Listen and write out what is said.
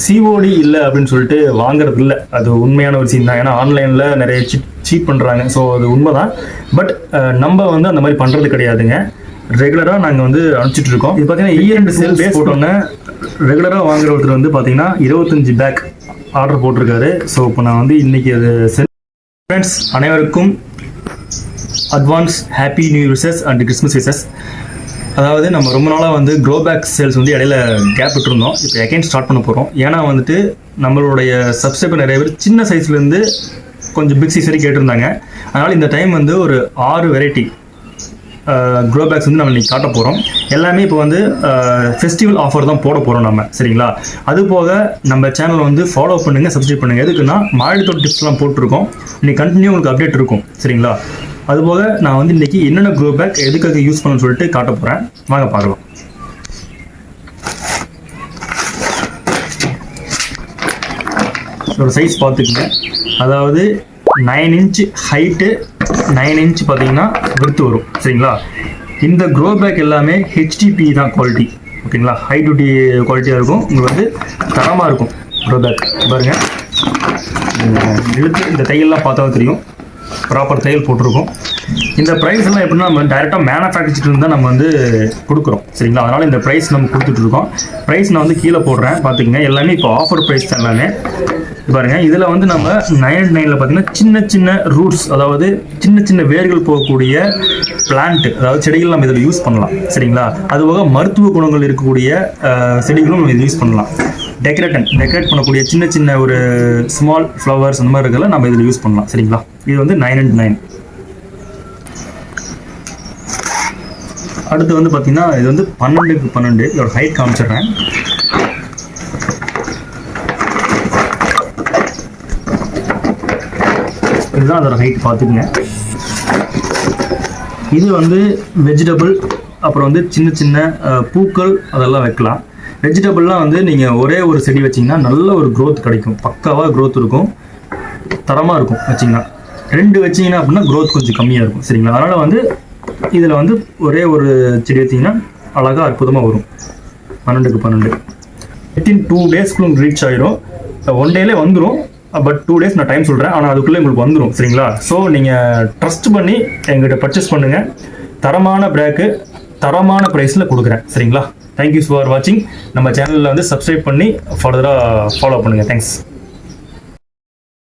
COD இல்லை அப்படின்னு சொல்லிட்டு வாங்குறது இல்லை, அது உண்மையான ஒரு விஷயம் தான். ஏன்னா ஆன்லைனில் நிறைய சீட் பண்ணுறாங்க. ஸோ அது உண்மை தான். பட் நம்ம வந்து அந்த மாதிரி பண்ணுறது கிடையாதுங்க. ரெகுலராக நாங்கள் வந்து அனுப்பிச்சிட்டு இருக்கோம். இது பார்த்தீங்கன்னா இஎன்ட் சேல் பேஸ் போட்டோன்னே ரெகுலராக வாங்குற ஒருத்தர் வந்து பார்த்தீங்கன்னா 25 பேக் ஆர்டர் போட்டிருக்காரு. ஸோ இப்போ நான் வந்து இன்னைக்கு அது ஃப்ரெண்ட்ஸ் அனைவருக்கும் advance happy new years and Christmas wishes. அதாவது நம்ம ரொம்ப நாளாக வந்து க்ரோ பேக் சேல்ஸ் வந்து இடையில கேப் விட்டுருந்தோம். இப்போ அகைன் ஸ்டார்ட் பண்ண போகிறோம். ஏன்னா வந்துட்டு நம்மளுடைய சப்ஸ்கிரைபர் நிறைய பேர் சின்ன சைஸ்லேருந்து கொஞ்சம் பிக் சைஸ் வரைக்கும் கேட்டிருந்தாங்க. அதனால் இந்த டைம் வந்து ஒரு 6 வெரைட்டி க்ரோ பேக்ஸ் வந்து நம்ம இன்றைக்கி காட்ட போகிறோம். எல்லாமே இப்போ வந்து ஃபெஸ்டிவல் ஆஃபர் தான் போட போகிறோம் நம்ம, சரிங்களா? அது போக நம்ம சேனல் வந்து ஃபாலோ பண்ணுங்கள், சப்ஸ்கிரைப் பண்ணுங்கள். எதுக்குன்னா மாடித்தோட்ட டிப்ஸ்லாம் போட்டிருக்கோம். இன்னைக்கு கண்டினியூ உங்களுக்கு அப்டேட் இருக்கும், சரிங்களா? அதுபோக நான் வந்து இன்றைக்கி என்னென்ன க்ரோ பேக் எதுக்காக யூஸ் பண்ணணும்னு சொல்லிட்டு காட்ட போகிறேன். வாங்க பார்க்கலாம். ஒரு சைஸ் பார்த்துக்குங்க. அதாவது 9 இன்ச் ஹைட்டு, 9 இன்ச் பார்த்தீங்கன்னா விருத்து வரும், சரிங்களா? இந்த க்ரோ பேக் எல்லாமே ஹெச்டிபி தான் குவாலிட்டி, ஓகேங்களா? ஹை டியூட்டி குவாலிட்டியாக இருக்கும். உங்களுக்கு வந்து தரமாக இருக்கும் க்ரோ பேக். பாருங்கள், இழுத்து இந்த தையல்லாம் பார்த்தா தெரியும், ப்ராப்பர் தையல் போட்டிருக்கோம். இந்த ப்ரைஸ் எல்லாம் எப்படின்னா நம்ம டைரெக்டாக மேனுஃபேக்சரிங் தான் நம்ம வந்து கொடுக்குறோம், சரிங்களா? அதனால் இந்த ப்ரைஸ் நம்ம கொடுத்துட்ருக்கோம். ப்ரைஸ் நான் வந்து கீழே போடுறேன், பார்த்துக்கங்க. எல்லாமே இப்போ ஆஃபர் ப்ரைஸ் தான் எல்லாமே. பாருங்கள், இதில் வந்து நம்ம 99ல் பார்த்தீங்கன்னா சின்ன சின்ன ரூட்ஸ், அதாவது சின்ன சின்ன வேர்கள் போகக்கூடிய பிளான்ட், அதாவது செடிகள் நம்ம இதில் யூஸ் பண்ணலாம், சரிங்களா? அதுபோக மருத்துவ குணங்கள் இருக்கக்கூடிய செடிகளும் நம்ம இதில் யூஸ் பண்ணலாம். டெக்கரேட் பண்ணக்கூடிய சின்ன சின்ன ஒரு ஸ்மால் ஃப்ளவர்ஸ் அந்த மாதிரி இருக்கல நம்ம இதில் யூஸ் பண்ணலாம், சரிங்களா? இது வந்து 999. அடுத்து வந்து பார்த்தீங்கன்னா இது வந்து 12க்கு 12. இதோட ஹைட் காமிச்சிடுறேன். இதுதான் அதோட ஹைட், பார்த்துக்குங்க. இது வந்து வெஜிடபிள், அப்புறம் வந்து சின்ன சின்ன பூக்கள் அதெல்லாம் வைக்கலாம். வெஜிடபிள்லாம் வந்து நீங்கள் ஒரே ஒரு செடி வச்சிங்கன்னா நல்ல ஒரு க்ரோத் கிடைக்கும், பக்காவாக க்ரோத் இருக்கும், தரமாக இருக்கும். வச்சிங்கன்னா 2 வச்சிங்கன்னா அப்படின்னா க்ரோத் கொஞ்சம் கம்மியாக இருக்கும், சரிங்களா? அதனால் வந்து இதில் வந்து ஒரே ஒரு செடி வச்சிங்கன்னா அழகாக அற்புதமாக வரும். 12க்கு 12 வித்தின் 2 டேஸ்க்குள்ள ரீச் ஆகிடும். 1 டேலே வந்துடும். பட் 2 டேஸ் நான் டைம் சொல்கிறேன், ஆனால் அதுக்குள்ளே உங்களுக்கு வந்துடும், சரிங்களா? ஸோ நீங்கள் ட்ரஸ்ட் பண்ணி எங்கிட்ட பர்ச்சேஸ் பண்ணுங்கள். தரமான பேக்கு தரமான ப்ரைஸில் கொடுக்குறேன், சரிங்களா? தேங்க்யூ ஃபார் வாட்சிங். நம்ம சேனலில் வந்து சப்ஸ்கிரைப் பண்ணி ஃபர்தராக ஃபாலோ பண்ணுங்கள். தேங்க்ஸ்.